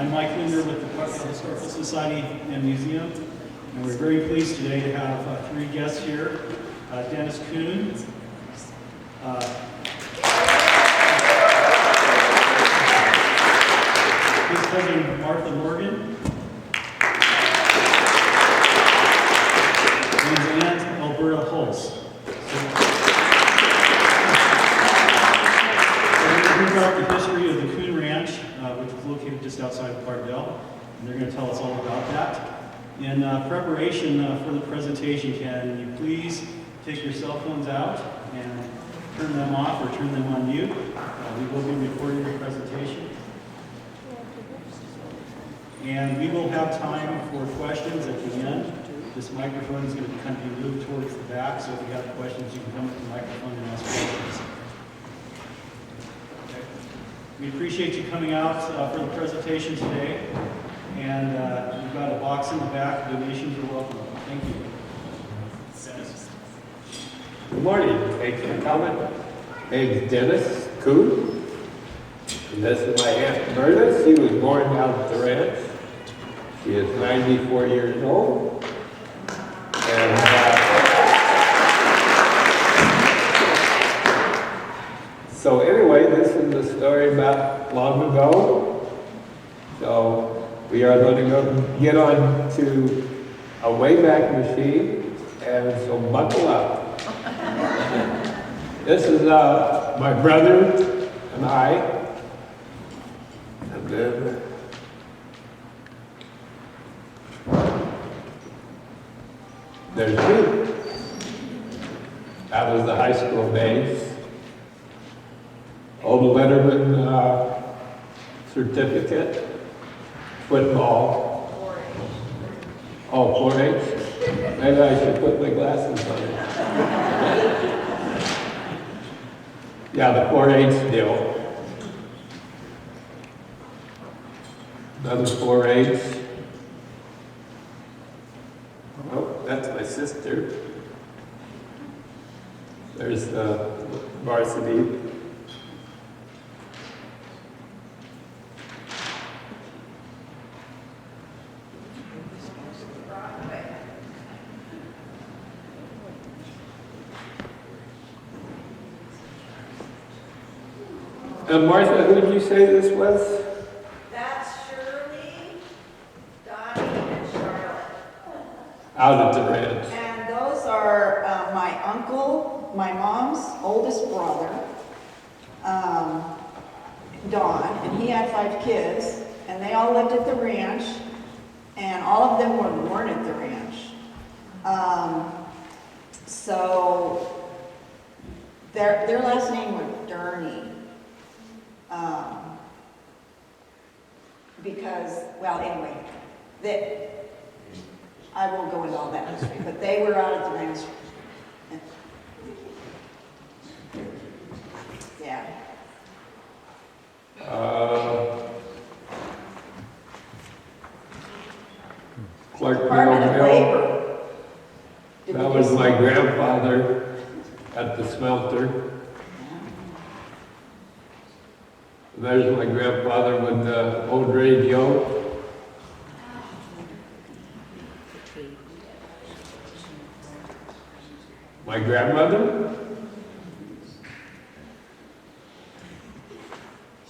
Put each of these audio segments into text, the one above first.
I'm Mike Linder with the Clarkdale Historical Society and Museum, and we're very pleased today to have three guests here. Dennis Coon, his cousin Martha Morgan, and his aunt Elberta Hulsey. About the history of the Coon Ranch, which is located just outside of Clarkdale, and they're going to tell us all about that. In preparation for the presentation, can you please take your cell phones out and turn them off or turn them on mute? We will be recording the presentation. And we will have time for questions at the end. This microphone is going to kind of be moved towards the back, so if you have questions, you can come to the microphone and ask questions. We appreciate you coming out for the presentation today, and we've got a box in the back. Donations are welcome. Thank you. Dennis. Good morning. Thanks for coming. My name is Dennis Coon, and this is my Aunt Berta. She was born down at the ranch. She is 94 years old, and so anyway, this is the story about long ago. So we are going to go get on to a Wayback Machine, and so buckle up. This is my brother and I, and then there's me. That was the high school days. Old Letterman certificate, football. Oh, 4-H? Maybe I should put my glasses on. Yeah, the 4-H deal. Another 4-H. Oh, that's my sister. There's the varsity. Martha, who did you say this was? That's Shirley, Donnie, and Charlotte. Out at the ranch. And those are my uncle, my mom's oldest brother, Don, and he had 5 kids, and they all lived at the ranch, and all of them were born at the ranch. So their last name was Durney. Because, well, anyway, I won't go into all that history, but they were out at the ranch. Yeah. Department of Clarkdale. Labor. That was my grandfather at the smelter. There's my grandfather with the old radio. My grandmother?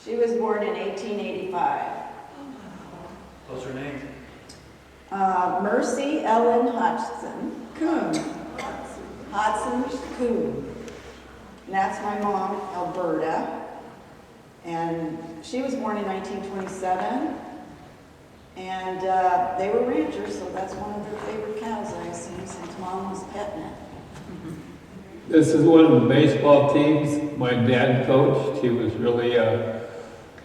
She was born in 1885. What's her name? Mercy Ellen Hodgson Coon. Hodgson Coon. And that's my mom, Elberta. And she was born in 1927, and they were ranchers, so that's one of their favorite cows, I assume, since Mom was petting it. This is one of the baseball teams my dad coached. He was really,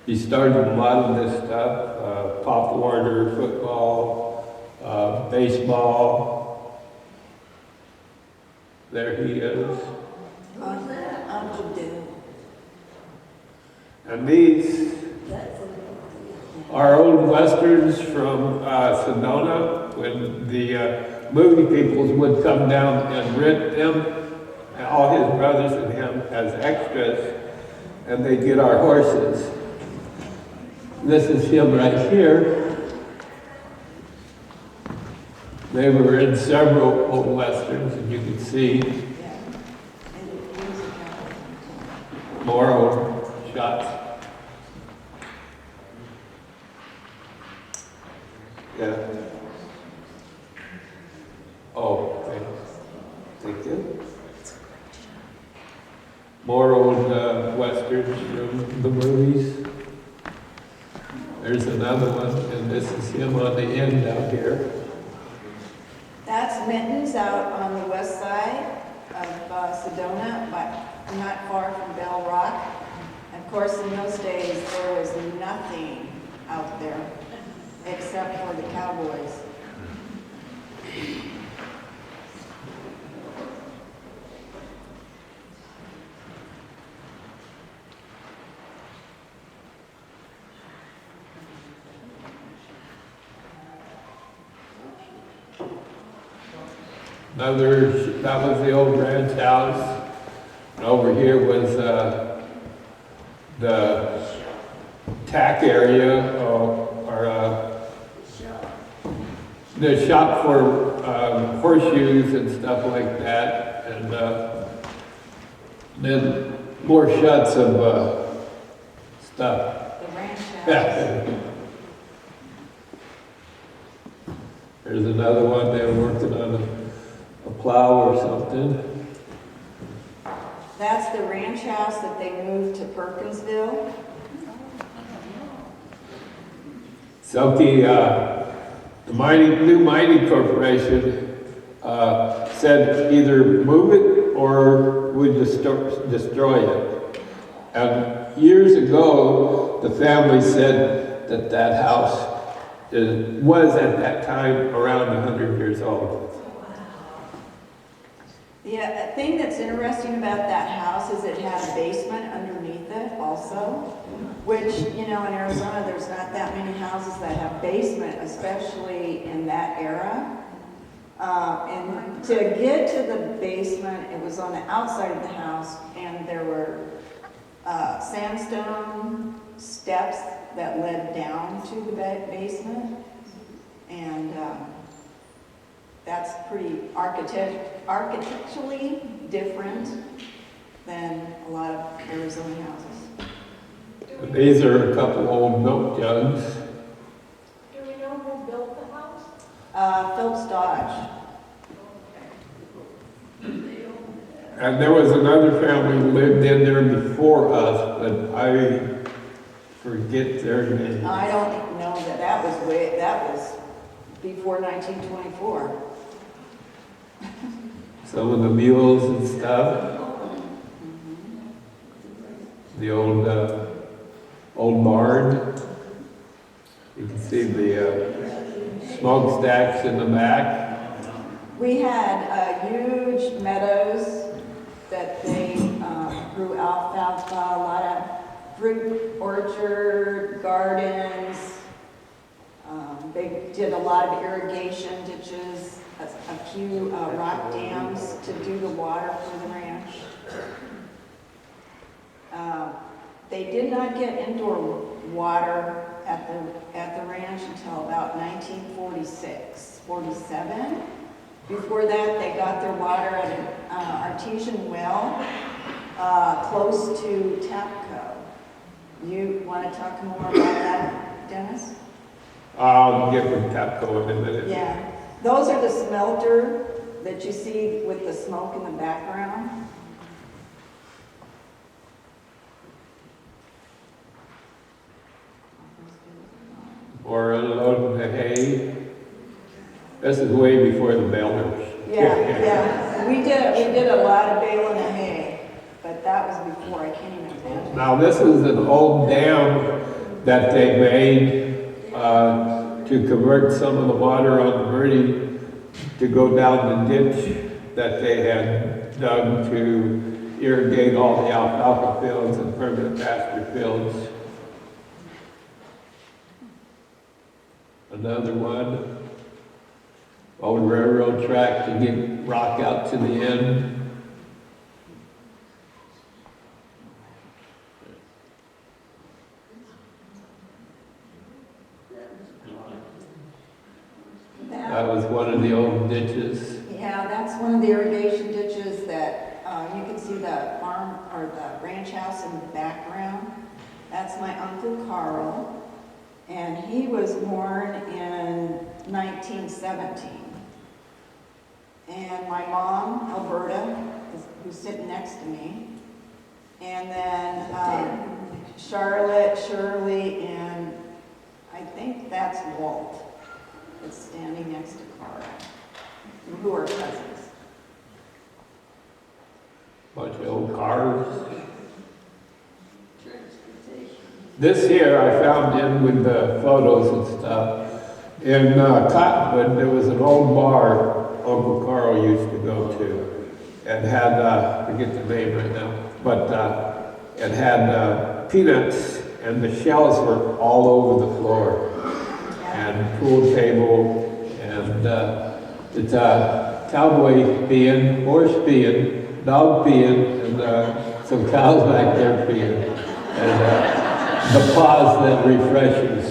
he started a lot of this stuff, Pop Warner, football, baseball. There he is. Uncle Dale. And these are old westerns from Sedona, when the movie peoples would come down and rent them, all his brothers and him, as extras, and they'd get our horses. This is him right here. They were in several old westerns, and you can see more old shots. Yeah. Oh, okay. Thank you. More old westerns from the movies. There's another one, and this is him on the end out here. That's Mittens out on the west side of Sedona, but not far from Bell Rock. Of course, in those days, there was nothing out there except for the cowboys. That was the old ranch house. And over here was the tack area, or the shop for horseshoes and stuff like that. And then more shots of stuff. The ranch house. Yeah. There's another one, they were working on a plow or something. That's the ranch house that they moved to Perkinsville. Selkie, the new mining corporation said either move it or we destroy it. And years ago, the family said that house was at that time around 100 years old. Yeah, a thing that's interesting about that house is it had a basement underneath it also, which, you know, in Arizona, there's not that many houses that have basement, especially in that era. And to get to the basement, it was on the outside of the house, and there were sandstone steps that led down to the basement. And that's pretty architecturally different than a lot of Arizona houses. These are a couple old milk jugs. Do we know who built the house? Phillips Dodge. And there was another family who lived in there before us, but I forget their name. I don't know that that was before 1924. Some of the mules and stuff. The old barn. You can see the smokestacks in the back. We had huge meadows that they grew alfalfa, a lot of fruit orchard, gardens. They did a lot of irrigation ditches, a few rock dams to do the water for the ranch. They did not get indoor water at the ranch until about 1946, 47. Before that, they got their water at an artesian well close to Tapco. You want to talk more about that, Dennis? I'll get with Tapco in a minute. Yeah. Those are the smelter that you see with the smoke in the background. Or unloading the hay. This is way before the balers. Yeah. We did a lot of baling of hay, but that was before. I can't even imagine. Now this is an old dam that they made to convert some of the water on the Verde to go down the ditch that they had dug to irrigate all the alfalfa fields and permanent pasture fields. Another one, old railroad track to get rock out to the end. ditches. Yeah, that's one of the irrigation ditches that, you can see the farm, or the ranch house in the background. That's my Uncle Carl, and he was born in 1917. And my mom, Elberta, who's sitting next to me. And then Charlotte, Shirley, and I think that's Walt that's standing next to Carl, who are cousins. Bunch of old cars. This here I found in with the photos and stuff. In Cottonwood, there was an old bar Uncle Carl used to go to. It had, I forget the name right now, but it had peanuts, and the shells were all over the floor. And pool table, and it's cowboy peeing, horse peeing, dog peeing, and some cows back there peeing. And the pause that refreshes.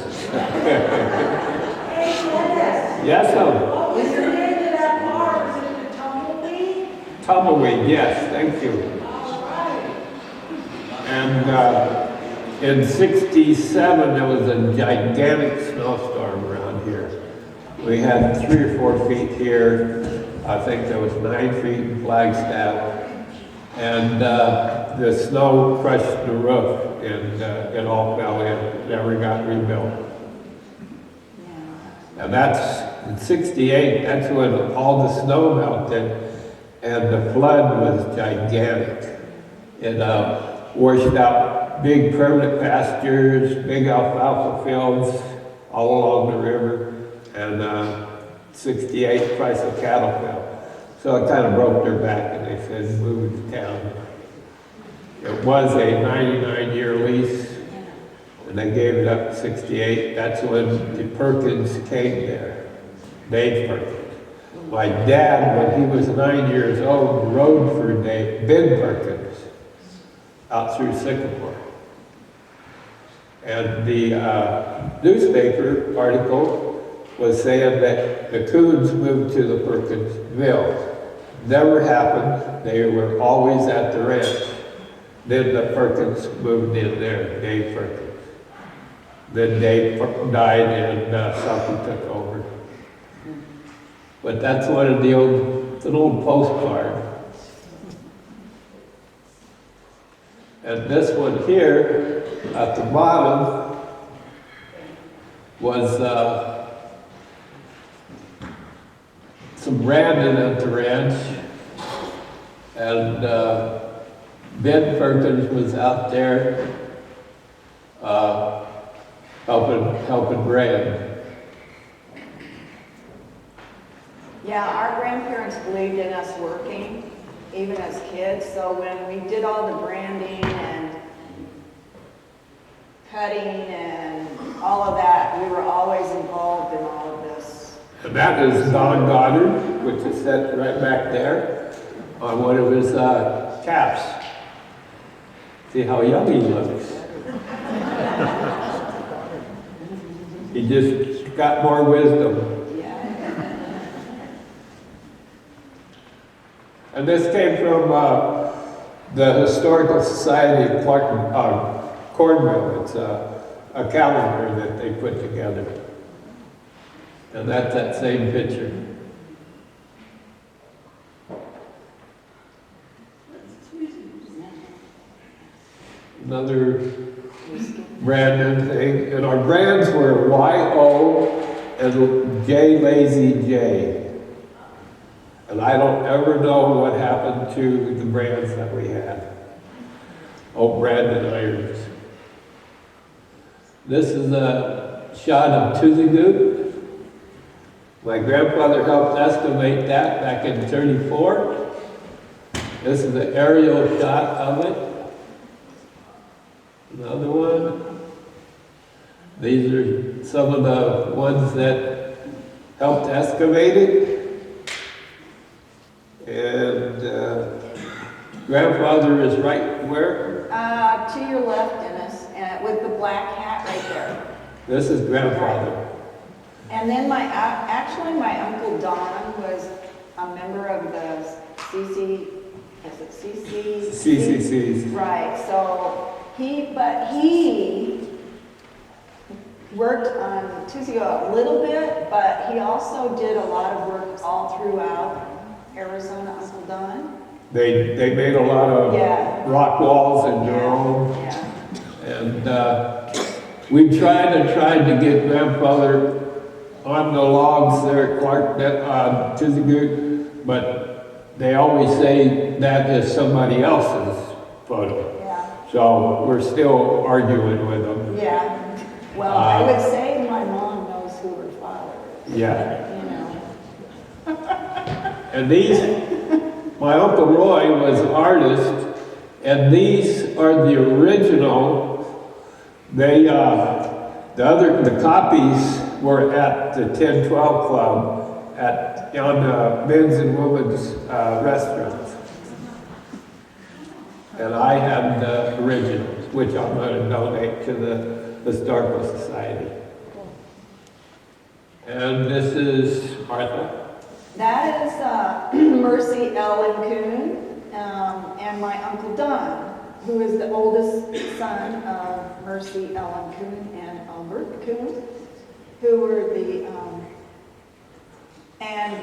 Yes, What was the name of that bar? Was it the Tumbleweed? Tumbleweed, yes, thank you. All right. And in '67, there was a gigantic snowstorm around here. We had 3 or 4 feet here. I think there was 9 feet in Flagstaff. And the snow crushed the roof, and it all fell in, never got rebuilt. And that's, in '68, that's when all the snow melted, and the flood was gigantic. It washed out big permanent pastures, big alfalfa fields all along the river, and '68 price of cattle fell. So it kind of broke their back, and they said move to town. It was a 99-year lease, and they gave it up in '68. That's when the Perkins came there, Dave Perkins. My dad, when he was 9 years old, rode for Ben Perkins out through Sycamore. And the newspaper article was saying that the Coons moved to the Perkinsville. Never happened. They were always at the ranch. Then the Perkins moved in there, Dave Perkins. Then Dave died, and something took over. But that's one of the old, it's an old postcard. And this one here, at the bottom, was some branding at the ranch. And Ben Perkins was out there helping brand. Yeah, our grandparents believed in us working, even as kids, so when we did all the branding and cutting and all of that, we were always involved in all of this. And that is Don Goddard, which is set right back there on one of his caps. See how young he looks. He just got more wisdom. And this came from the Historical Society of Cornville. It's a calendar that they put together. And that's that same picture. Another Brandon thing. And our brands were Y-O and J Lazy J. And I don't ever know what happened to the brands that we had. Oh, Brandon Irons. This is a shot of Tuzagoot. My grandfather helped estimate that back in '34. This is an aerial shot of it. Another one. These are some of the ones that helped excavate it. And grandfather is right where? To your left, Dennis, and with the black hat right there. This is grandfather. And then actually my Uncle Don was CC, is it CC? CCCs. Right, so he worked on Tuesday a little bit, but he also did a lot of work all throughout Arizona, Uncle Don. They made a lot of Yeah. rock walls in Jerome. Yeah, And we tried to get grandfather on the logs there at Clarkdale, Tizigoot, but they always say that is somebody else's photo. yeah, So we're still arguing with them. yeah. Well, I would say my mom knows who her father is. Yeah. You know. And these, my Uncle Roy was an artist, and these are the original. They, the copies were at the 1012 Club on men's and women's restaurants. And I have the originals, which I'm going to donate to the Historical Society. And this is Martha. That is Mercy Ellen Coon and my Uncle Don, who is the oldest son of Mercy Ellen Coon and Albert Coon, who were and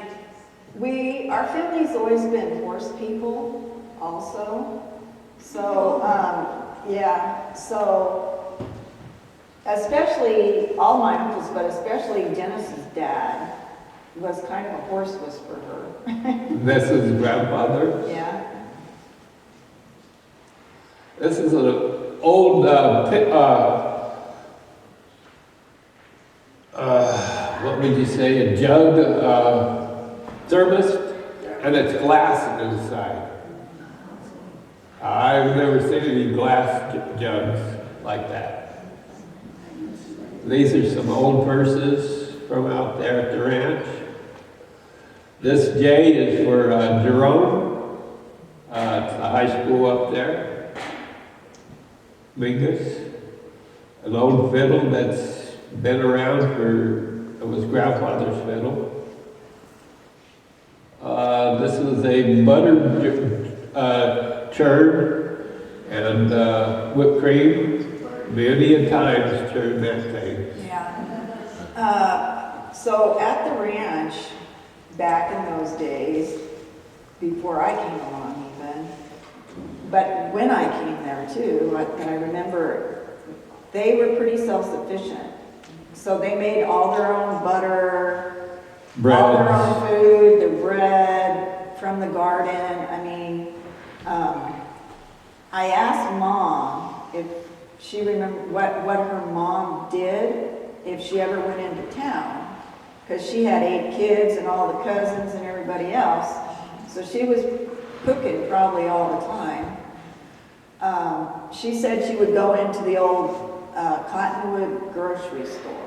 our family's always been horse people also. So, yeah, so especially all my uncles, but especially Dennis's dad was kind of a horse whisperer. This is grandfather. Yeah. This is an old what would you say, a jug, thermos, and it's glass inside. I've never seen any glass jugs like that. These are some old purses from out there at the ranch. This J is for Jerome. It's a high school up there. Mingus, an old fiddle that's been around it was grandfather's fiddle. This is a butter churn and whipped cream. Many a times churned that thing. Yeah. So at the ranch, back in those days, before I came along even, but when I came there too, I remember they were pretty self-sufficient. So they made all their own butter, all their own food, their bread from the garden. I mean, I asked Mom if she remembered what her mom did if she ever went into town, because she had 8 kids and all the cousins and everybody else. So she was cooking probably all the time. She said she would go into the old Cottonwood grocery store.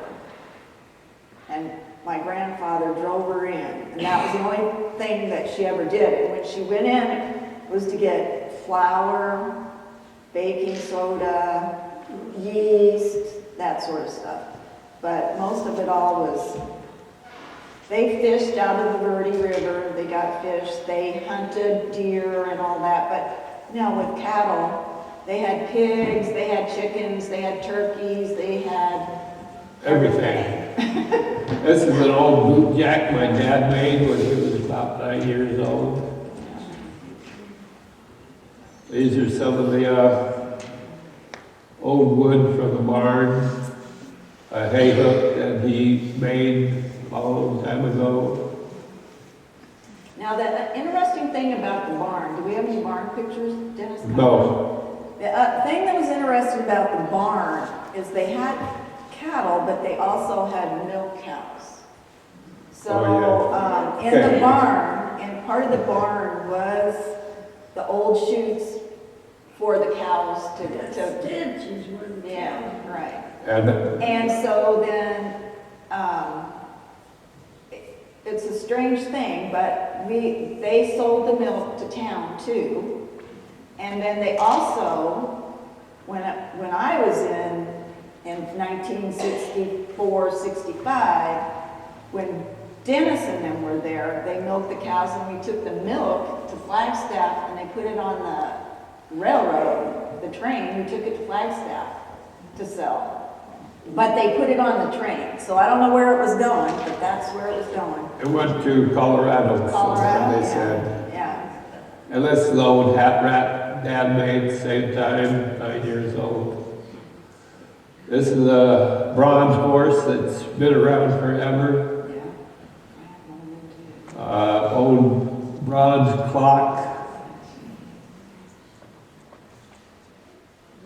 And my grandfather drove her in. And that was the only thing that she ever did. And when she went in, it was to get flour, baking soda, yeast, that sort of stuff. But most of it all was, they fished out of the Verde River, they got fish, they hunted deer and all that. But now with cattle, they had pigs, they had chickens, they had turkeys, they had everything. This is an old boot jack my dad made when he was about 9 years old. These are some of the old wood from the barn, a hay hook that he made a long time ago. Now, the interesting thing about the barn, do we have any barn pictures, Dennis? No. The thing that was interesting about the barn is they had cattle, but they also had milk cows. So in the barn, and part of the barn was the old chutes for the cows to Stanchions were the yeah, right. And so then, it's a strange thing, but they sold the milk to town too. And then they also, when I was in 1964, 65, when Dennis and them were there. They milked the cows, and we took the milk to Flagstaff, and they put it on the railroad, the train. We took it to Flagstaff to sell. But they put it on the train, so I don't know where it was going, but that's where it was going. It went to Colorado, Colorado, they yeah. said. Yeah. And this is the old hat rack Dad made, same time, 9 years old. This is a bronze horse that's been around forever. Old bronze clock,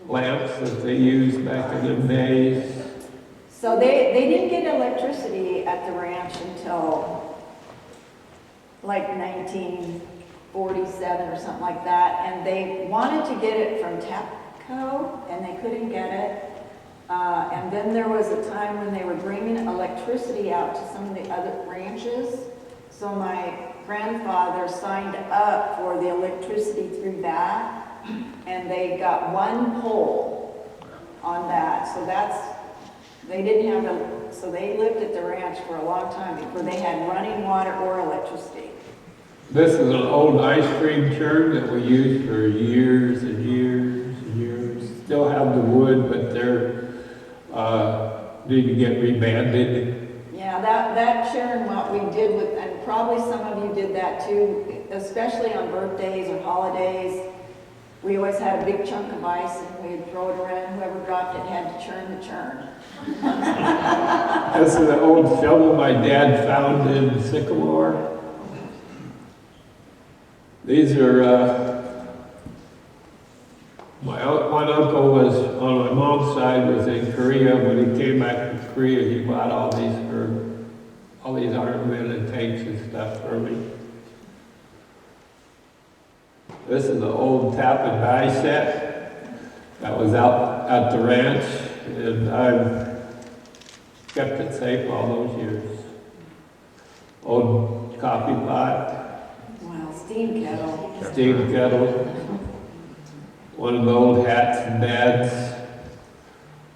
lamps that they used back in the days. So they didn't get electricity at the ranch until like 1947 or something like that, and they wanted to get it from TAPCO, and they couldn't get it. And then there was a time when they were bringing electricity out to some of the other ranches. So my grandfather signed up for the electricity through that, and they got one pole on that. So they didn't have so they lived at the ranch for a long time before they had running water or electricity. This is an old ice cream churn that we used for years and years and years. Still have the wood, but they're need to get rebanded. Yeah, that churn, what we did with, and probably some of you did that too, especially on birthdays or holidays. We always had a big chunk of ice, and we'd throw it around. Whoever dropped it had to churn the churn. This is an old shovel my dad found in Sycamore. These are, one uncle was, on my mom's side, was in Korea. When he came back from Korea, he bought all these armament and tanks and stuff for me. This is the old tap and die set that was out at the ranch, and I've kept it safe all those years. Old coffee pot, Wow, steam kettle. steam kettle, one of the old hats and Dad's,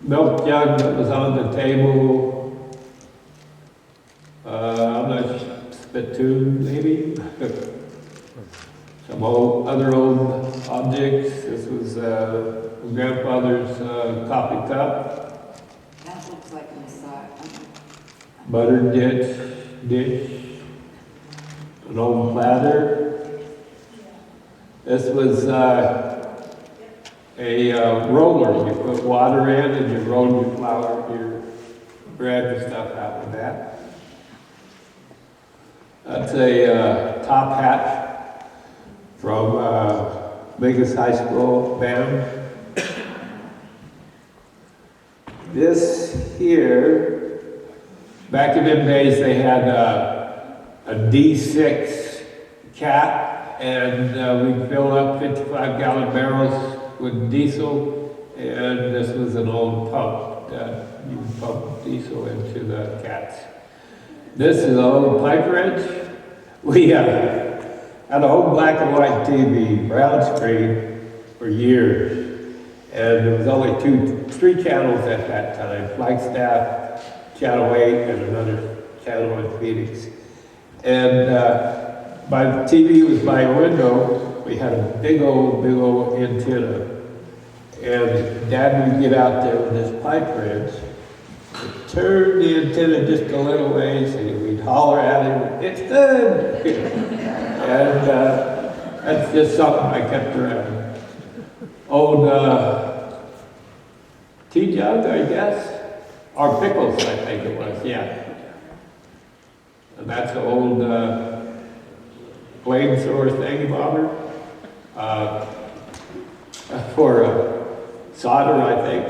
milk jug that was on the table. I'm not sure, spittoon maybe. Some other old objects. This was grandfather's coffee cup, That looks like a massage. butter dish, an old platter. This was a roller. You put water in and you roll your flour, your bread and stuff out with that. That's a top hat from biggest high school band. This here, back in them days, they had a D6 cat, and we'd fill up 55-gallon barrels with diesel, and this was an old pump that you pump diesel into the cats. This is an old pipe wrench. We had an old black and white TV, brown screen, for years, and there was only three channels at that time: Flagstaff, Channel 8, and another channel in Phoenix. And my TV was by a window. We had a big old antenna. And Dad would get out there with this pipe wrench, turn the antenna just a little ways, and we'd holler at him, "It's good!" And that's just something I kept around. Old tea jug, I guess, or pickles, I think it was, yeah. And that's an old flamethrower thingy-bobber for solder, I think.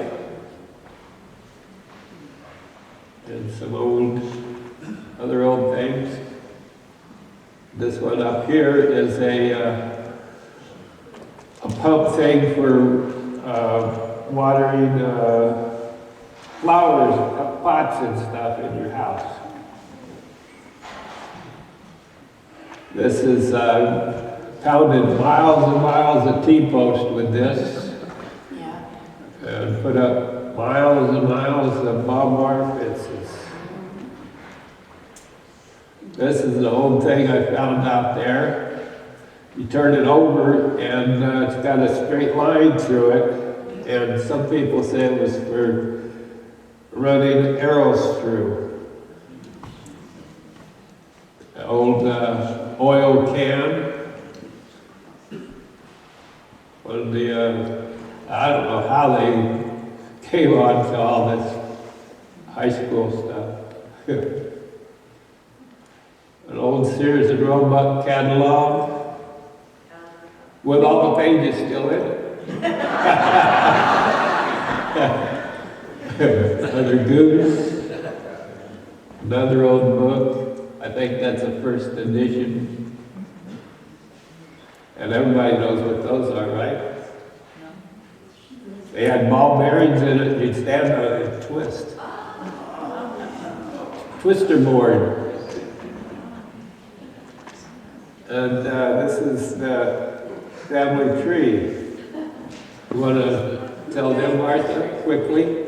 And some other old things. This one up here is a pump thing for watering flowers, pots and stuff in your house. This is pounded miles and miles of T-post with this. Yeah. And put up miles and miles of barbed wire fences. This is the old thing I found out there. You turn it over and it's got a straight line through it. And some people say it was for running arrows through. An old oil can. One of the, I don't know how they came on to all this high school stuff. An old Sears and Roebuck catalog with all the pages still in it. Another Goose, another old book. I think that's a first edition. And everybody knows what those are, right? They had ball bearings in it, you'd stand on it and twist. Twister board. And this is the family tree. You want to tell them, Martha, quickly?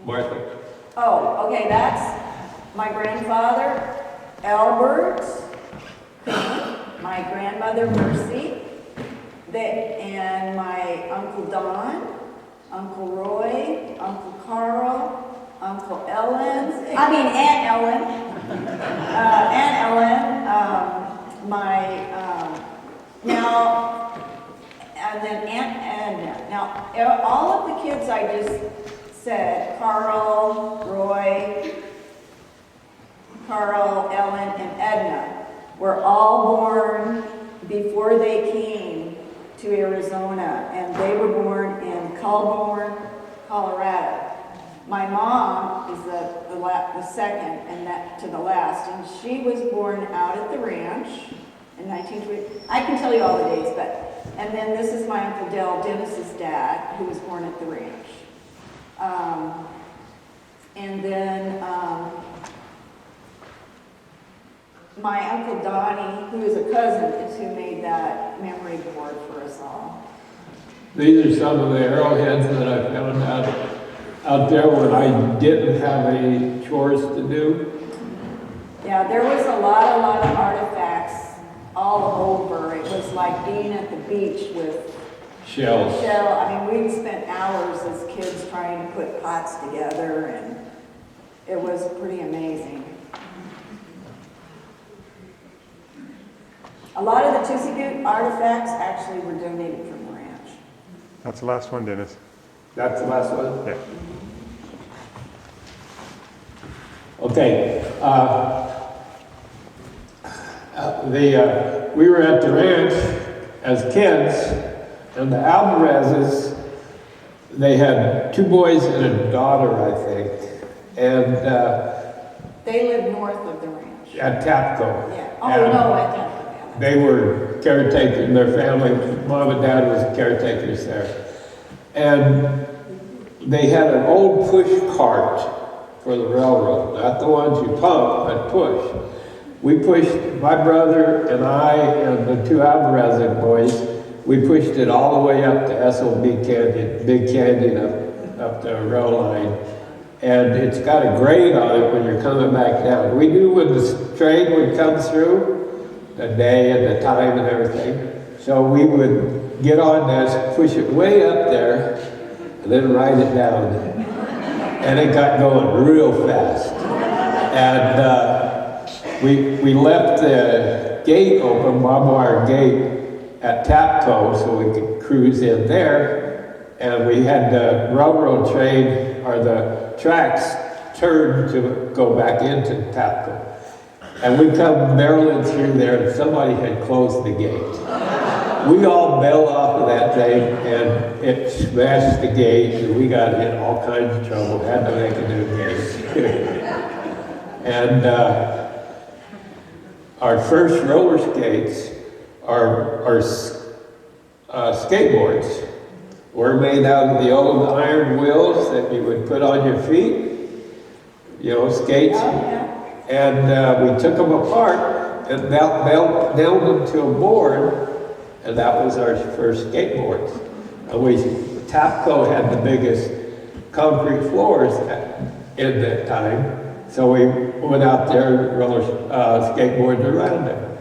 Martha. Oh, okay, that's my grandfather, Albert, my grandmother, Mercy, and my Uncle Don, Uncle Roy, Uncle Carl, Uncle Ellen, Aunt Ellen, and then Aunt Edna. Now, all of the kids I just said, Carl, Ellen, and Edna, were all born before they came to Arizona, and they were born in Colborne, Colorado. My mom is the second, and that to the last, and she was born out at the ranch in 1920. I can tell you all the dates, and then this is my Uncle Dell, Dennis's dad, who was born at the ranch. And then my Uncle Donnie, who is a cousin, is who made that memory board for us all. These are some of the arrowheads that I found out there when I didn't have any chores to do. Yeah, there was a lot of artifacts all over. It was like being at the beach with Shells. I mean, we'd spent hours as kids trying to put pots together, and it was pretty amazing. A lot of the Tusagoot artifacts actually were donated from the ranch. That's the last one, Dennis. That's the last one? Yeah. Okay. We were at the ranch as kids, and the Alvarez's, they had 2 boys and a daughter, I think. And They lived north of the ranch. at Tapco. Yeah. Oh, And no, I can't. they were caretaking their family. Mom and Dad was caretakers there. And they had an old push cart for the railroad, not the ones you pump, but push. We pushed, my brother and I and the 2 Alvarez boys, we pushed it all the way up to SOB Canyon, Big Canyon up the rail line. And it's got a grade on it when you're coming back down. We knew when the train would come through, the day and the time and everything. So we would get on this, push it way up there, and then ride it down. And it got going real fast. And we left the gate open, barbed wire gate, at Tapco so we could cruise in there. And we had the railroad train, or the tracks, turned to go back into Tapco. And we come barreling through there, and somebody had closed the gate. We all bailed off of that thing, and it smashed the gate, and we got in all kinds of trouble, had to make a new gate. And our first roller skates are skateboards. Were made out of the old iron wheels that you would put on your feet, you know, skates. Oh, yeah. And we took them apart and nailed them to a board, and that was our first skateboards. And Tapco had the biggest concrete floors in that time. So we went out there and roller skateboarded around them.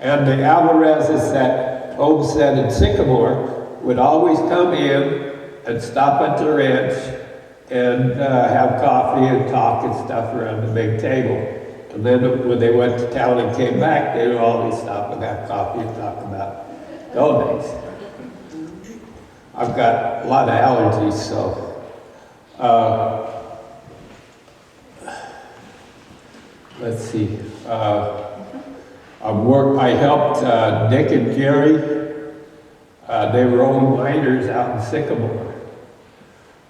And the Alvarez's that homestead in Sycamore would always come in and stop at the ranch and have coffee and talk and stuff around the big table. And then when they went to town and came back, they would always stop and have coffee and talk about those days. I've got a lot of allergies, so let's see. I helped Dick and Jerry. They were old miners out in Sycamore.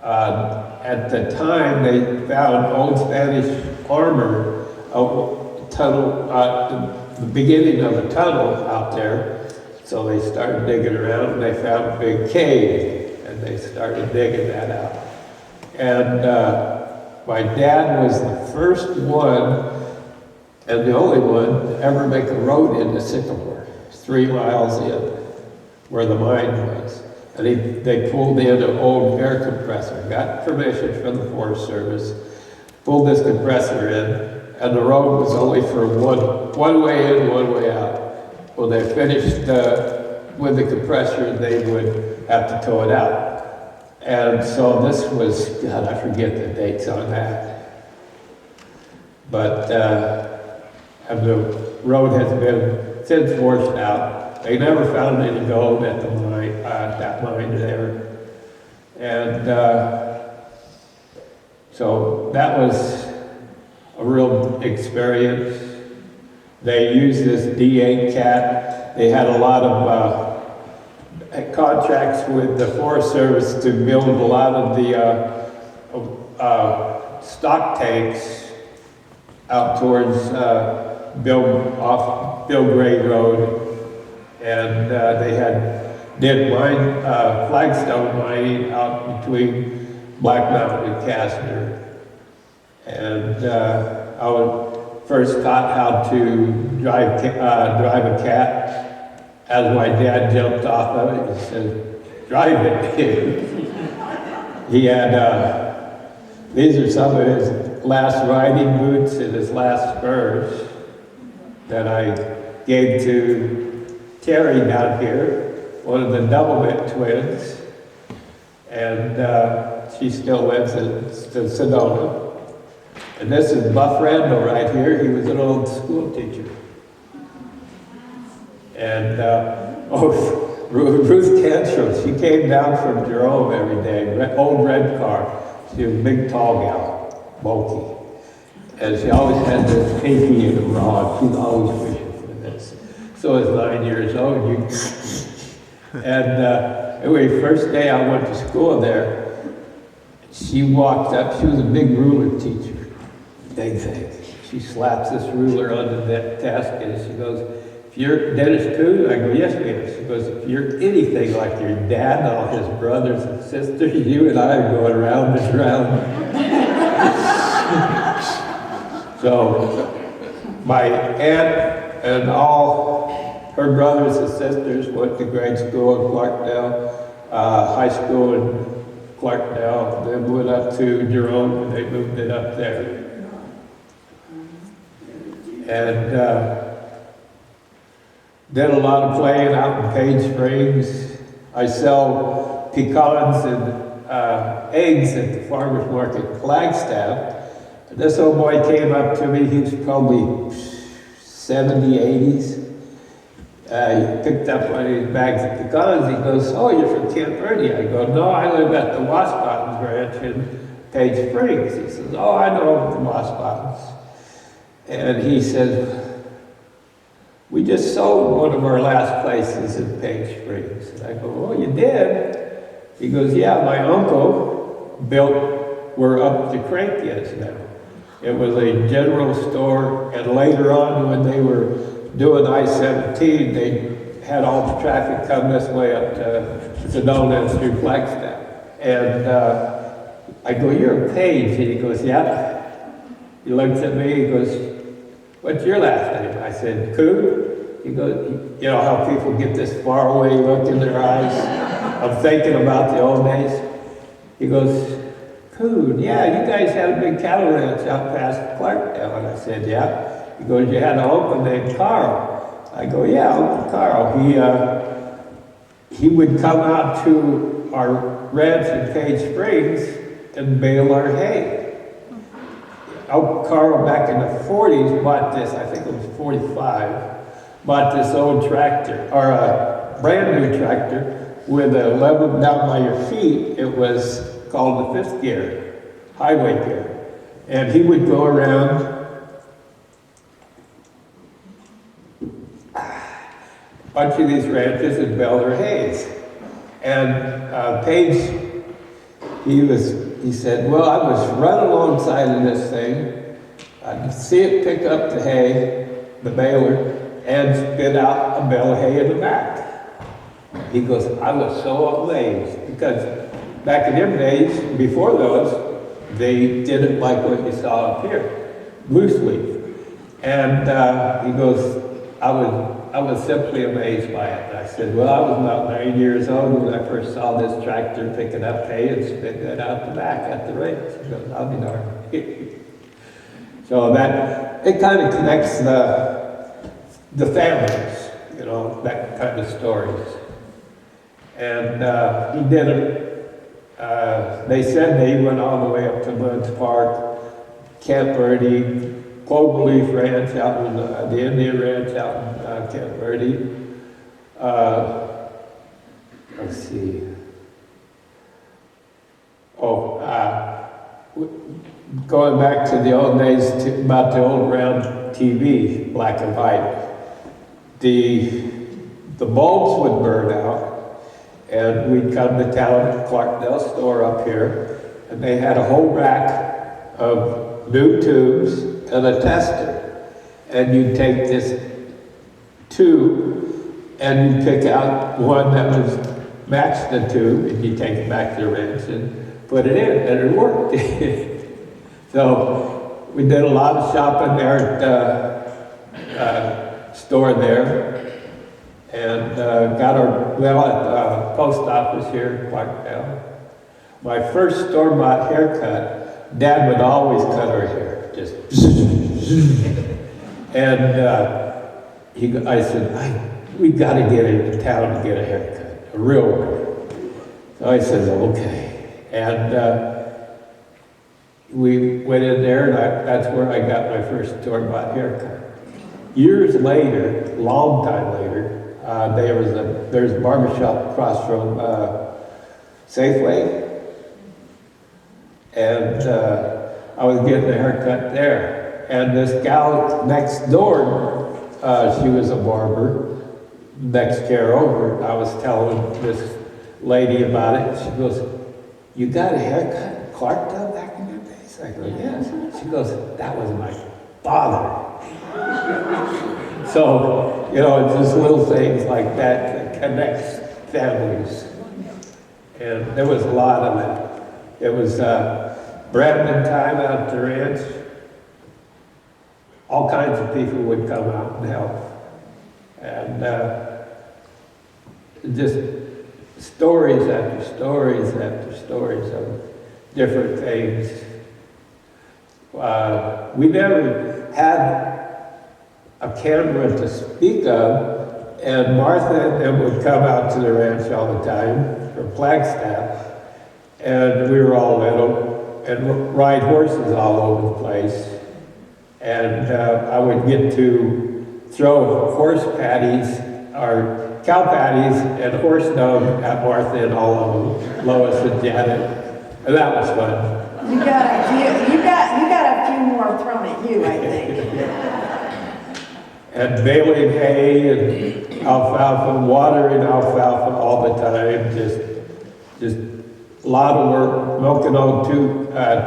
At the time, they found old Spanish armor, a tunnel, the beginning of a tunnel out there. So they started digging around and they found a big cave and they started digging that out. And my dad was the first one and the only one to ever make a road into Sycamore, 3 miles in where the mine was. And they pulled in an old air compressor, got permission from the Forest Service, pulled this compressor in, and the road was only for one way in, one way out. When they finished with the compressor, they would have to tow it out. And so this was, God, I forget the dates on that. But and the road has been since washed out. They never found any gold at the mine, that mine there. And so that was a real experience. They used this D8 cat. They had a lot of contracts with the Forest Service to build a lot of the stock tanks out towards off Bill Gray Road, and they did flagstone mining out between Black Mountain and Kastner, and I was first taught how to drive a cat. As my dad jumped off of it, he said, "Drive it." He had, these are some of his last riding boots and his last spurs that I gave to Terry down here, one of the Doublemint twins, and she still lives in Sedona. And this is Buff Randall right here. He was an old school teacher. And Ruth Cantrell, she came down from Jerome every day, old red car. She was a big, tall gal, bulky. And she always had this pinky in the rod. She's always fishing for this. So at 9 years old, anyway, first day I went to school there, she walked up, she was a big ruler teacher. Big thing. She slaps this ruler onto that desk and she goes, "If you're Dennis Coon?" I go, "Yes, ma'am." She goes, "If you're anything like your dad and all his brothers and sisters, you and I are going round and round." So my aunt and all her brothers and sisters went to grade school in Clarkdale, high school in Clarkdale, then went up to Jerome and they moved it up there. And did a lot of playing out in Page Springs. I sell pecans and eggs at the farmer's market in Flagstaff. And this old boy came up to me, he was probably 70, 80s. He picked up one of these bags of pecans. He goes, "Oh, you're from Camp Verde." I go, "No, I live at the Wascotton's Ranch in Page Springs." He says, "Oh, I know the Wascottons." And he said, "We just sold one of our last places in Page Springs." And I go, "Oh, you did?" He goes, "Yeah, my uncle built where Up the Creek is now. It was a general store, and later on when they were doing I-17, they had all the traffic come this way up to Sedona and through Flagstaff." And I go, "You're a Page?" And he goes, "Yeah." He looks at me, he goes, "What's your last name?" I said, "Coon." He goes, you know how people get this faraway look in their eyes? I'm thinking about the old days. He goes, Coon, yeah, you guys had a big cattle ranch out past Clarkdale. And I said, yeah. He goes, you had an uncle named Carl. I go, yeah, Uncle Carl. He would come out to our ranch in Cage Springs and bale our hay. Uncle Carl back in the 40s bought this, I think it was 45, bought this old tractor, or a brand new tractor with a level down by your feet. It was called the 5th gear, highway gear. And he would go around a bunch of these ranches and bale their hays. And Page, he said, well, I was run alongside of this thing. I could see it pick up the hay, the baler, and spit out a bale of hay in the back. He goes, I was so amazed because back in them days, before those, they did it like what you saw up here, loose leaf. And he goes, I was simply amazed by it. I said, well, I was about 9 years old when I first saw this tractor picking up hay and spitting it out the back at the ranch. He goes, I'll be darned. So that, it kind of connects the families, you know, that kind of stories. And he did it. They said they went all the way up to Munn's Park, Camp Verde, Cloverleaf Ranch out in the Indian Ranch out in Camp Verde. Let's see. Going back to the old days, about the old round TV, black and white, the bulbs would burn out, and we'd come to town, Clarkdale store up here, and they had a whole rack of new tubes and a tester. And you'd take this tube and you'd pick out one that was matched the tube, and you'd take it back to the ranch and put it in, and it worked. So we did a lot of shopping there at the store there, and got our mail at the post office here in Clarkdale. My first store-bought haircut, Dad would always cut our hair, just and I said, we got to get into town to get a haircut, a real one. So I said, okay. And we went in there, and that's where I got my first store-bought haircut. Years later, long time later, there's a barbershop across from Safeway, and I was getting a haircut there. And this gal next door, she was a barber, next chair over. I was telling this lady about it. She goes, you got a haircut in Clarkdale back in your days? I go, yes. She goes, that was my father. So, you know, it's just little things like that connects families. And there was a lot of that. It was Brandon time out at the ranch. All kinds of people would come out and help. And just stories after stories after stories of different things. We never had a camera to speak of, and Martha and them would come out to the ranch all the time from Flagstaff, and we were all little, and ride horses all over the place. And I would get to throw horse patties, or cow patties, and horse dung at Martha and all of them, Lois and Janet, and that was fun. You got a few more thrown at you, I think. And baling hay and alfalfa, watering alfalfa all the time, just a lot of work, milking on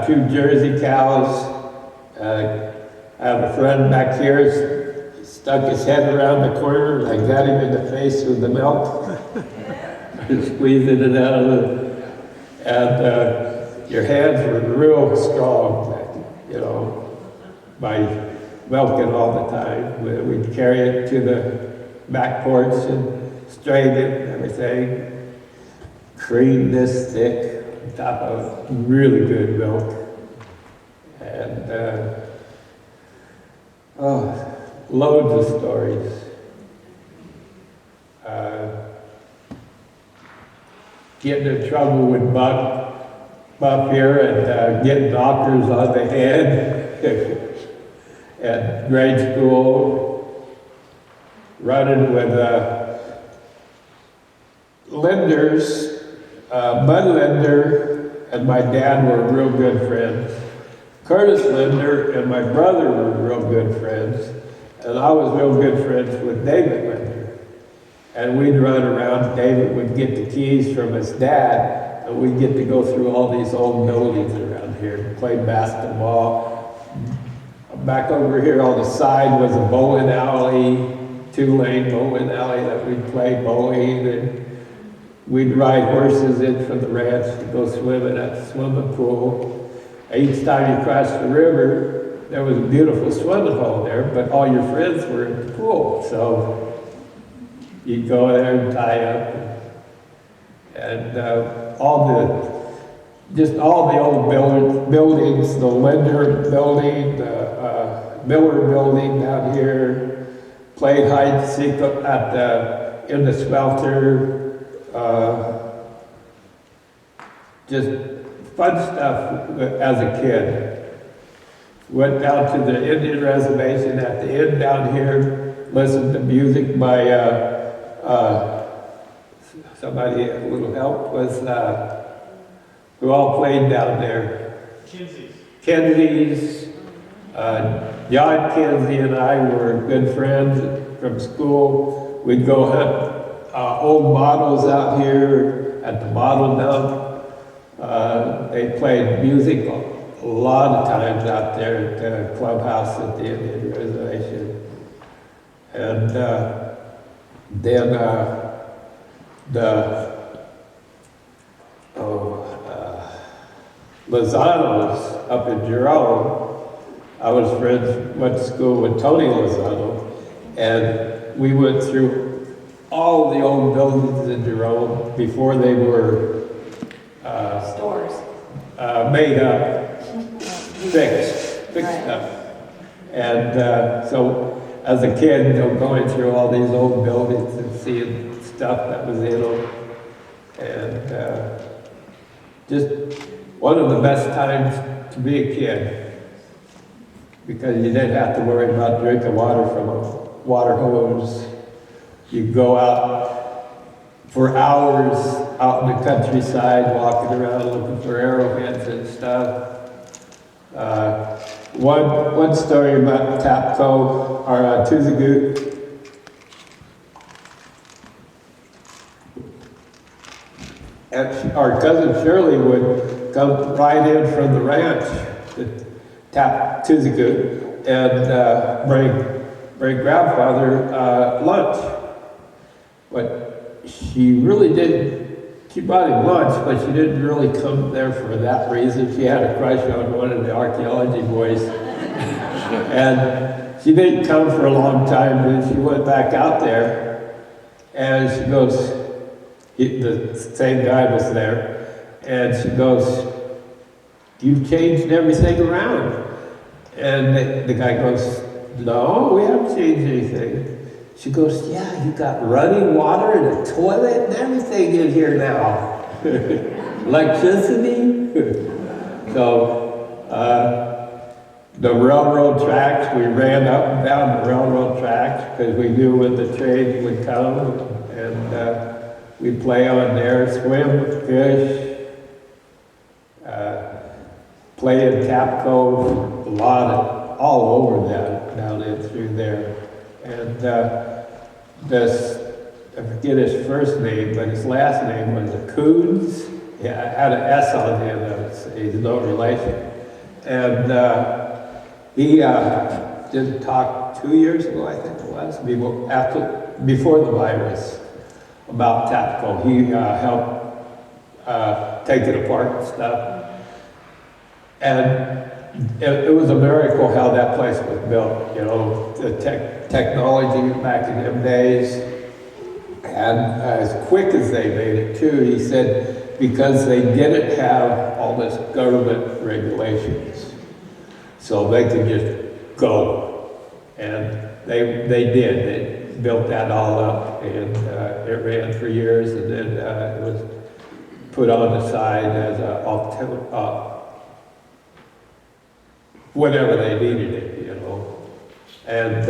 two Jersey cows. I have a friend back here, stuck his head around the corner, and I got him in the face with the milk, squeezing it out of it. And your hands were real strong, you know, by milking all the time. We'd carry it to the back porch and strain it and everything. Cream this thick, on top of really good milk. And, loads of stories. Getting in trouble with Buck here and getting knockers on the head at grade school, running with Linders, Bud Linder and my dad were real good friends. Curtis Linder and my brother were real good friends, and I was real good friends with David Linder. And we'd run around, David would get the keys from his dad, and we'd get to go through all these old buildings around here, play basketball. Back over here on the side was a bowling alley, two-lane bowling alley that we'd play bowling, and we'd ride horses in from the ranch to go swimming at the swimming pool. Each time you crossed the river, there was a beautiful swimming hole there, but all your friends were in the pool. So you'd go there and tie up. And all the old buildings, the Linder building, the Miller building down here, played hide and seek in the swelter, just fun stuff as a kid. Went down to the Indian reservation at the inn down here, listened to music by somebody, a little help was, who all played down there. Kenzie's. John Kenzie and I were good friends from school. We'd go hunt old models out here at the model dump. They played music a lot of times out there at the clubhouse at the Indian Reservation. And then Lozano's up in Jerome. I went to school with Tony Lozano, and we went through all the old buildings in Jerome before they were Stores. made up, fixed Right. up. And so as a kid, going through all these old buildings and seeing stuff that was in them, and just one of the best times to be a kid, because you didn't have to worry about drinking water from a water hose. You go out for hours out in the countryside, walking around looking for arrowheads and stuff. One story about Tapco, or Tuzagoot. And our cousin Shirley would come right in from the ranch to tap Tuzagoot and bring grandfather lunch. But she really didn't. She brought him lunch, but she didn't really come there for that reason. She had a crush on one of the archaeology boys. And she didn't come for a long time, and she went back out there, and she goes, the same guy was there, and she goes, "You've changed everything around." And the guy goes, "No, we haven't changed anything." She goes, "Yeah, you got running water and a toilet and everything in here now." Electricity. So, the railroad tracks, we ran up and down the railroad tracks because we knew when the trains would come, and we'd play on there, swim, fish, play in Tapco, all over that, down in through there. And I forget his first name, but his last name was Coons. Yeah, I had an S on him, he's no relation. And he did talk 2 years ago, I think it was, before the virus, about Tapco. He helped take it apart and stuff. And it was a miracle how that place was built, the technology back in them days. And as quick as they made it too, he said because they didn't have all this government regulations. So they could just go. And they did. They built that all up, and it ran for years, and then it was put on the side as whenever they needed it, you know. And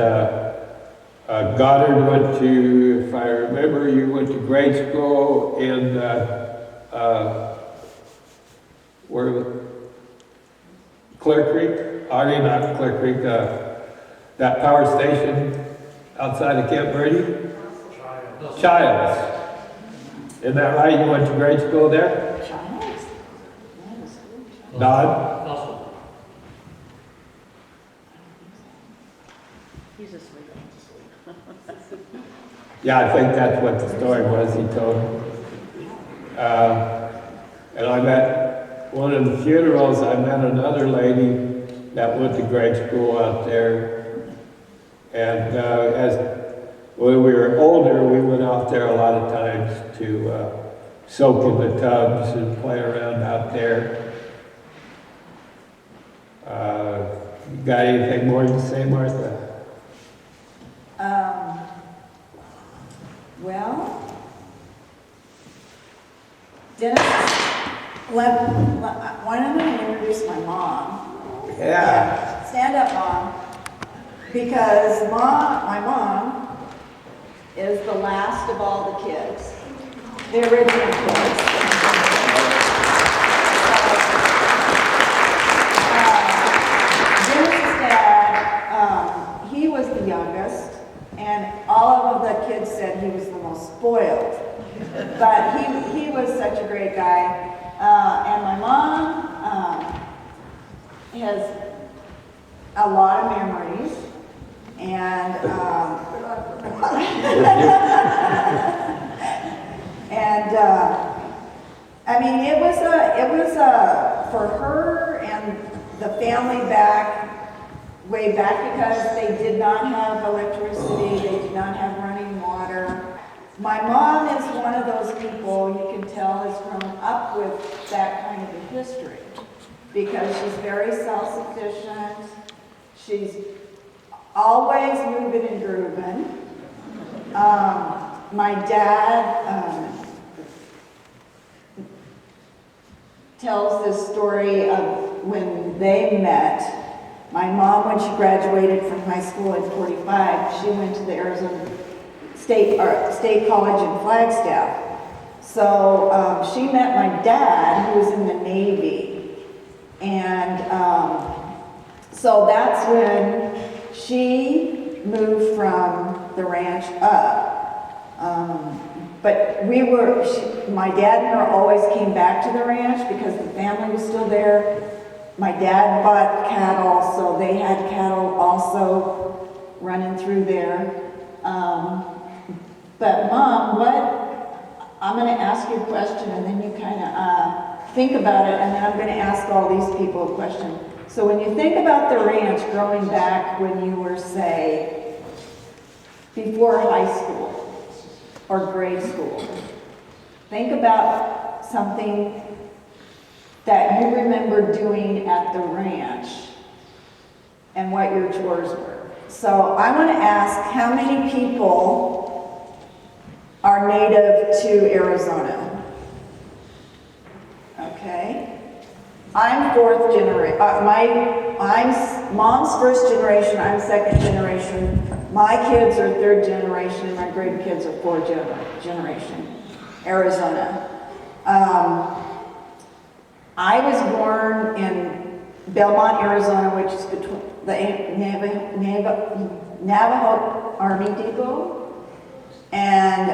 Goddard went to, if I remember, you went to grade school in, where, Clear Creek? I mean, not Clear Creek, that power station outside of Camp Brady? Childs. Isn't that right? You went to grade school there? Childs? Don? He's asleep. Yeah, I think that's what the story was he told. And I met, one of the funerals, I met another lady that went to grade school out there. And when we were older, we went out there a lot of times to soak in the tubs and play around out there. You got anything more to say, Martha? Well, Dennis, why don't I introduce my mom? Yeah. Stand up, Mom. Because my mom is the last of all the kids. The original kids. Dennis's dad, he was the youngest, and all of the kids said he was the most spoiled. But he was such a great guy. And my mom has a lot of memories. And I mean, it was for her and the family way back, because they did not have electricity, they did not have running water. My mom is one of those people you can tell has grown up with that kind of a history, because she's very self-sufficient. She's always moving and grooving. My dad tells this story of when they met. My mom, when she graduated from high school in 45, she went to the Arizona State College in Flagstaff. So she met my dad, who was in the Navy. And so that's when she moved from the ranch up. But my dad and her always came back to the ranch because the family was still there. My dad bought cattle, so they had cattle also running through there. But Mom, I'm going to ask you a question, and then you kind of think about it, and then I'm going to ask all these people a question. So when you think about the ranch growing back when you were, say, before high school or grade school, think about something that you remember doing at the ranch and what your chores were. So I want to ask, how many people are native to Arizona? Okay. I'm fourth generation. I'm Mom's first generation. I'm second generation. My kids are third generation. My grandkids are fourth generation. Arizona. I was born in Belmont, Arizona, which is between the Navajo Army Depot, and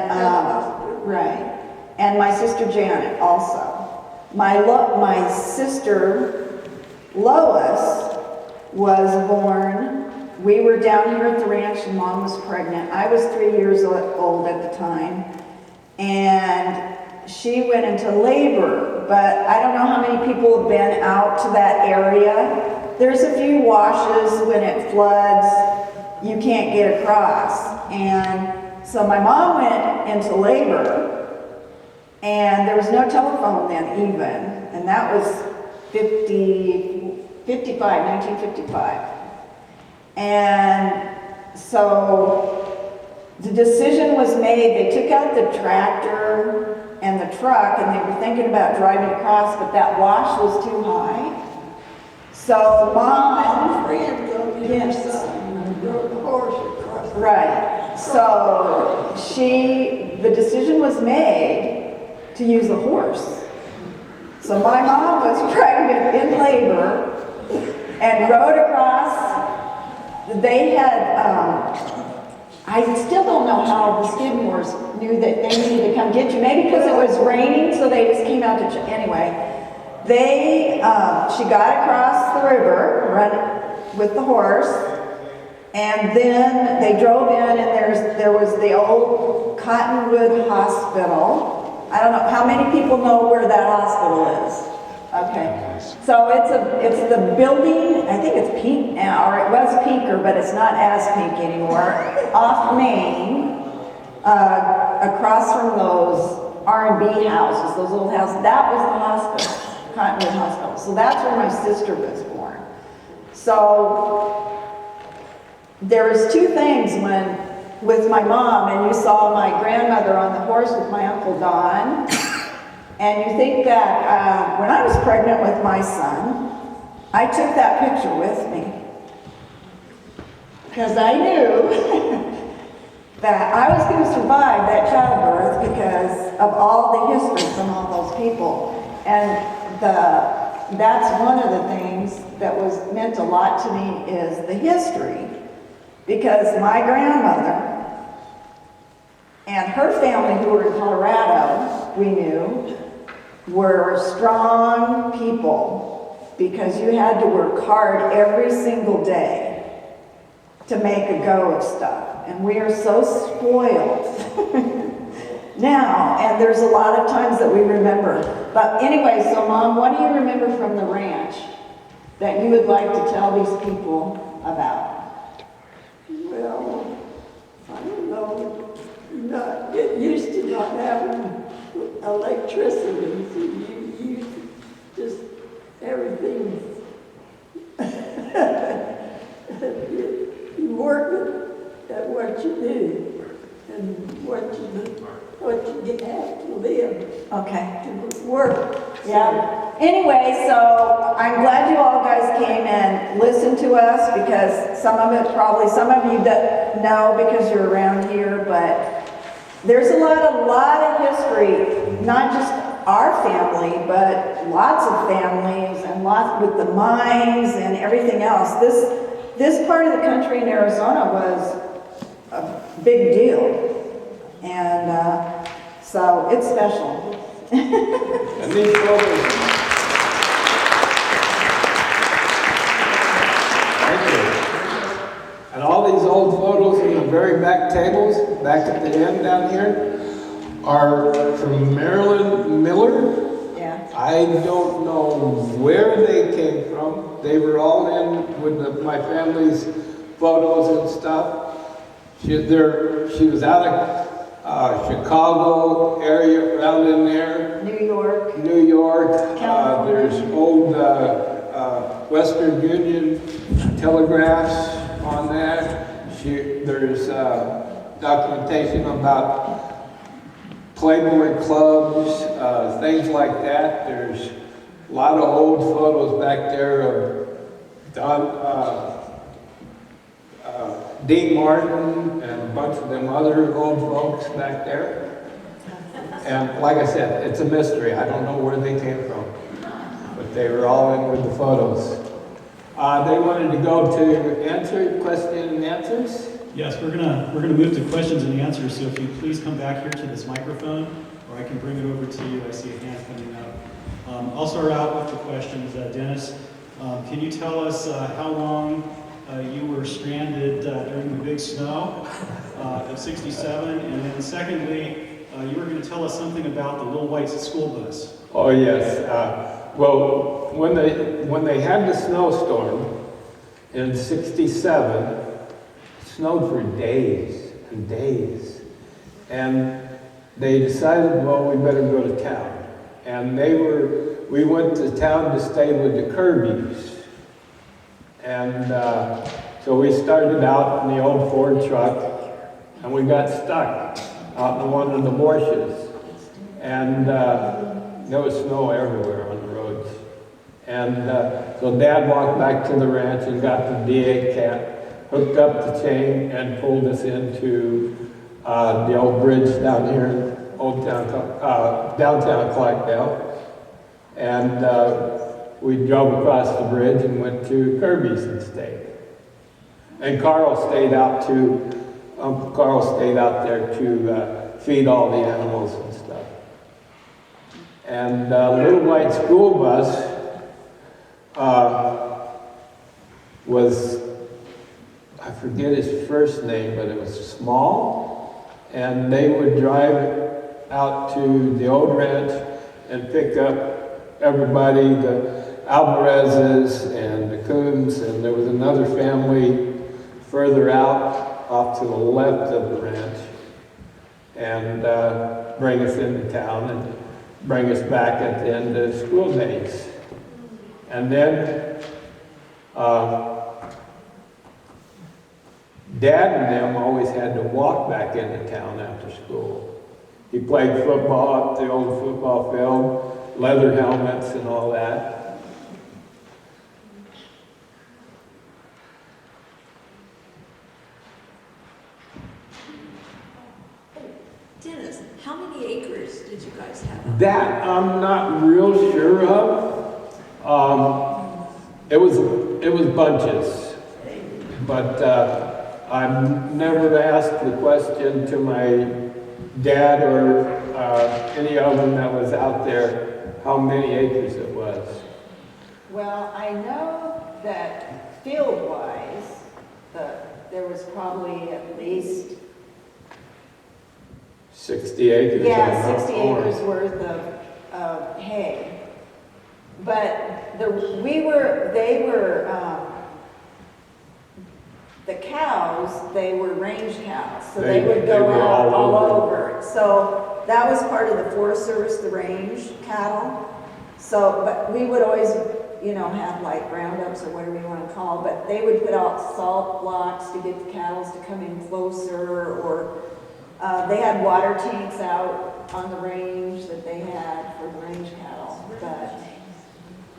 right, and my sister Janet also. My sister Lois was born. We were down here at the ranch, and Mom was pregnant. I was 3 years old at the time, and she went into labor, but I don't know how many people have been out to that area. There's a few washes when it floods, you can't get across. And so my mom went into labor, And there was no telephone then even, and that was 1955. And so the decision was made, they took out the tractor and the truck, and they were thinking about driving across, but that wash was too high. So Mom, Friends on the other side, and rode the horse across. right, so the decision was made to use a horse. So my mom was pregnant in labor and rode across. They had, I still don't know how the Skidmores knew that they needed to come get you. Maybe because it was raining, so they just came out to, anyway. She got across the river, run with the horse, and then they drove in, and there was the old Cottonwood Hospital. I don't know, how many people know where that hospital is? Okay, so it's the building, I think it's pink now, or it was pinker, but it's not as pink anymore, off Main, across from those R&B houses, those old houses. That was the hospital, Cottonwood Hospital. So that's where my sister was born. So there was two things with my mom, and you saw my grandmother on the horse with my Uncle Don. And you think that when I was pregnant with my son, I took that picture with me. Because I knew that I was going to survive that childbirth because of all the history from all those people. And that's one of the things that meant a lot to me is the history. Because my grandmother and her family, who were in Colorado, we knew, were strong people because you had to work hard every single day to make a go of stuff. And we are so spoiled now, and there's a lot of times that we remember. But anyway, so Mom, what do you remember from the ranch that you would like to tell these people about? Well, I don't know, not get used to not having electricity, so you just, everything, you work at what you do, and what you get have to live, Okay. to work. Yeah. Anyway, so I'm glad you all guys came and listened to us because some of you don't know because you're around here, but there's a lot of history, not just our family, but lots of families and lots with the mines and everything else. This part of the country in Arizona was a big deal. And so it's special. And these photos. Thank you. And all these old photos in the very back tables, back at the end down here, are from Marilyn Miller. Yeah. I don't know where they came from. They were all in with my family's photos and stuff. She was out of Chicago area, around in there. New York. New York. California. There's old Western Union telegraphs on that. There's documentation about Playboy clubs, things like that. There's a lot of old photos back there of Dean Martin and a bunch of them other old folks back there. And like I said, it's a mystery. I don't know where they came from, but they were all in with the photos. They wanted to go to question and answers. Yes, we're gonna move to questions and answers, so if you please come back here to this microphone, or I can bring it over to you. I see a hand coming up. I'll start out with the questions. Dennis, can you tell us how long you were stranded during the big snow of '67? And then secondly, you were going to tell us something about the little white school bus. Oh yes. Well, when they had the snowstorm in '67, it snowed for days and days, and they decided, well, we better go to town. And we went to town to stay with the Kirbys. And so we started out in the old Ford truck, and we got stuck out in one of the bushes. And there was snow everywhere on the roads. And so Dad walked back to the ranch and got the D8 cat, hooked up the chain, and pulled us into the old bridge down here in downtown Clarkdale. And we drove across the bridge and went to Kirby's and stayed. And Uncle Carl stayed out there to feed all the animals and stuff. And the little white school bus was, I forget his first name, but it was small. And they would drive out to the old ranch and pick up everybody, the Alvarez's and the Coons, and there was another family further out off to the left of the ranch, and bring us into town and bring us back at the end of school days. And then Dad and them always had to walk back into town after school. He played football up the old football field, leather helmets and all that. Dennis, how many acres did you guys have? That I'm not real sure of. It was bunches, but I've never asked the question to my dad or any of them that was out there how many acres it was. Well, I know that field-wise, there was probably at least 60 acres. Yeah, 60 acres worth of hay. But the cows, they were range cows, so they would go out all over. So that was part of the Forest Service, the range cattle. So, but we would always, have like roundups or whatever you want to call, but they would put out salt blocks to get the cattle to come in closer, or they had water tanks out on the range that they had for the range cattle, but,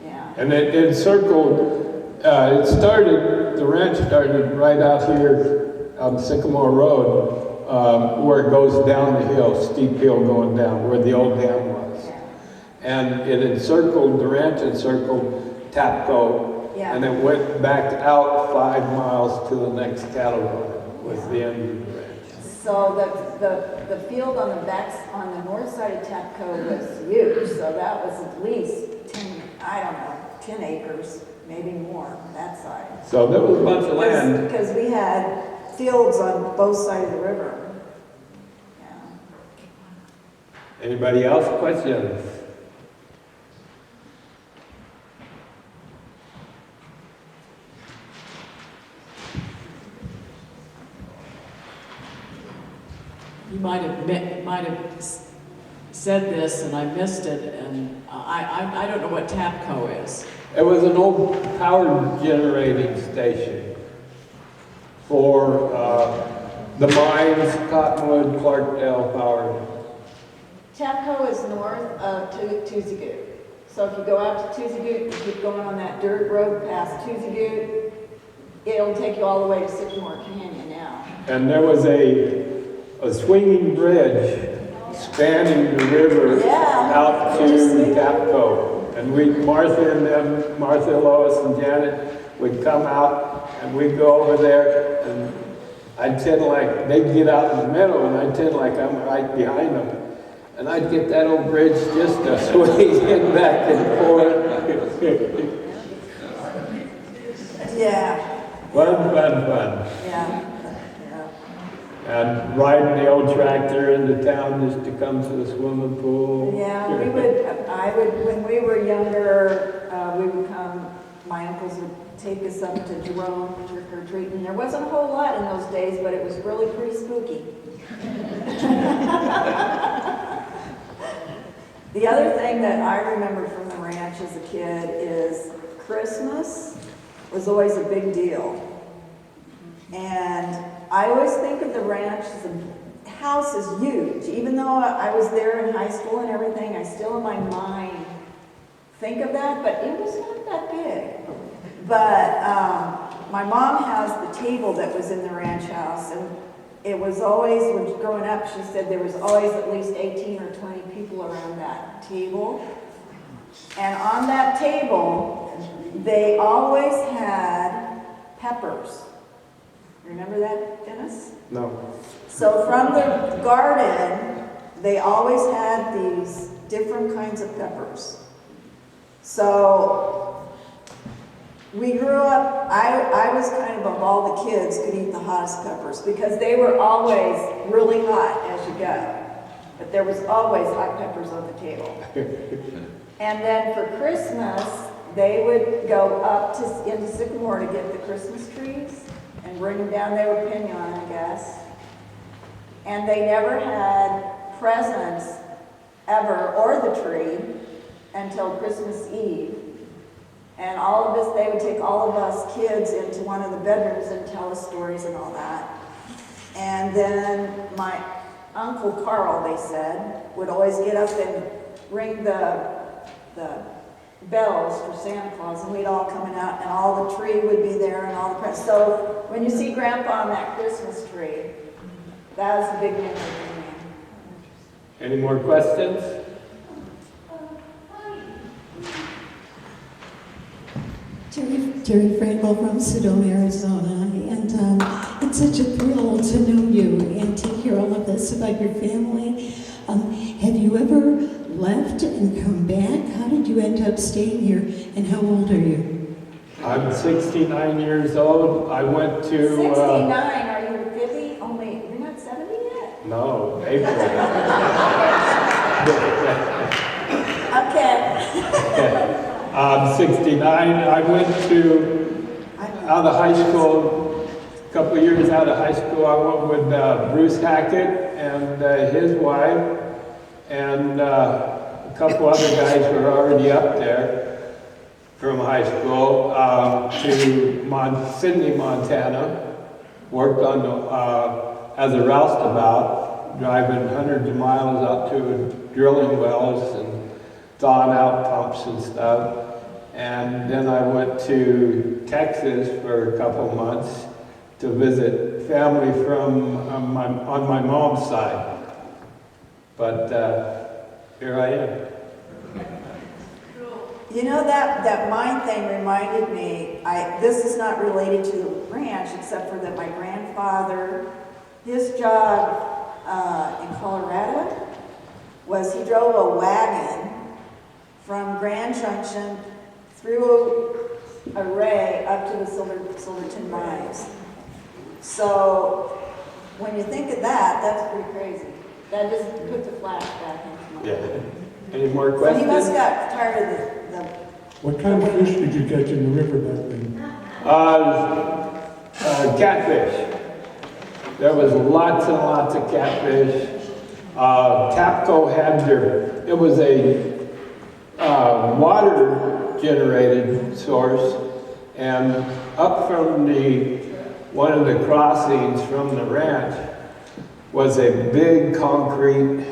yeah. And it circled, the ranch started right out here on Sycamore Road, where it goes down the hill, steep hill going down, where the old dam was. Yeah. And it encircled, the ranch encircled Tapco, Yeah. and it went back out 5 miles to the next cattle run, was the end of the ranch. So the field on the north side of Tapco was huge, so that was at least 10 acres, maybe more, on that side. So there was a bunch of land. Because we had fields on both sides of the river. Yeah. Anybody else? Questions? You might have said this and I missed it, and I don't know what TAPCO is. It was an old power generating station for the mines, Cottonwood, Clarkdale Power. Tapco is north of Tuzagoot. So if you go out to Tuzagoot, you keep going on that dirt road past Tuzagoot, it'll take you all the way to Sycamore Canyon now. And there was a swinging bridge spanning the river out to Tapco. And Martha, Lois, and Janet would come out, and we'd go over there, and I'd tend like, they'd get out in the middle, and I'd tend like I'm right behind them. And I'd get that old bridge just to swing back and forth. Yeah. Fun. Yeah. And riding the old tractor into town just to come to the swimming pool. Yeah, when we were younger, we would come, my uncles would take us up to Jerome, trick or treating. There wasn't a whole lot in those days, but it was really pretty spooky. The other thing that I remember from the ranch as a kid is Christmas was always a big deal. And I always think of the ranch as the house is huge. Even though I was there in high school and everything, I still in my mind think of that, but it was not that big. But my mom has the table that was in the ranch house, and it was always, when growing up, she said there was always at least 18 or 20 people around that table. And on that table, they always had peppers. Remember that, Dennis? No. So from the garden, they always had these different kinds of peppers. So we grew up, I was kind of all the kids could eat the hottest peppers because they were always really hot as you go. But there was always hot peppers on the table. And then for Christmas, they would go up into Sycamore to get the Christmas trees and bring them down. They were pinyon, I guess. And they never had presents ever, or the tree, until Christmas Eve. And all of us, they would take all of us kids into one of the bedrooms and tell us stories and all that. And then my Uncle Carl, they said, would always get up and ring the bells for Santa Claus, and we'd all coming out, and all the tree would be there, and all the presents. So when you see Grandpa on that Christmas tree, that was a big memory for me. Any more questions? Terry Frankel from Sedona, Arizona, and it's such a thrill to know you and to hear all of this about your family. Have you ever left and come back? How did you end up staying here, and how old are you? I'm 69 years old. I went to... 69, are you 50? Only, you're not 70 yet? No, April. Okay. I'm 69. I went out of high school, a couple of years out of high school, I went with Bruce Hackett and his wife, and a couple other guys who were already up there from high school to Sydney, Montana. Worked on as a roustabout, driving hundreds of miles out to drilling wells and thawing out pumps and stuff. And then I went to Texas for a couple months to visit family from on my mom's side. But here I am. You know, that mine thing reminded me, this is not related to the ranch, except for that my grandfather, his job in Colorado was he drove a wagon from Grand Junction through Array up to the Silverton Mines. So when you think of that, that's pretty crazy. That just put the flashback into my Yeah. Any more So questions? he must got tired of the What kind of fish did you catch in the river back then? Catfish. There was lots and lots of catfish. Tapco had it was a water-generated source, and up from one of the crossings from the ranch was a big concrete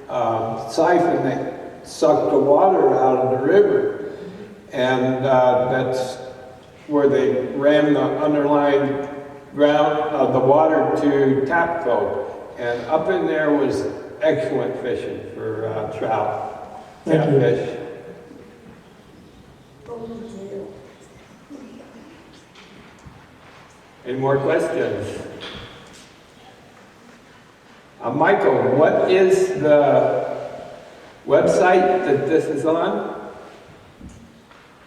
siphon that sucked the water out of the river, and that's where they ran the underlying ground of the water to Tapco, and up in there was excellent fishing for trout, catfish. Any more questions? Michael, what is the website that this is on?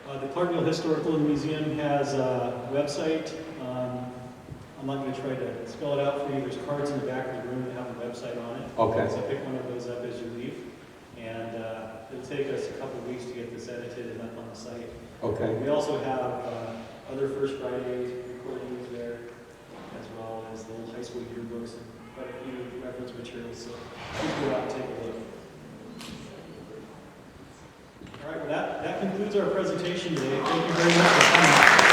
The Clarkdale Historical Museum has a website. I'm not going to try to spell it out for you. There's cards in the back of the room that have a website on it. Okay. So pick one of those up as you leave. And it'll take us a couple of weeks to get this edited and up on the site. Okay. We also have other First Friday recordings there, as well as the old high school yearbooks and quite a few reference materials. So please go out and take a look. All right, well, that concludes our presentation today. Thank you very much for coming.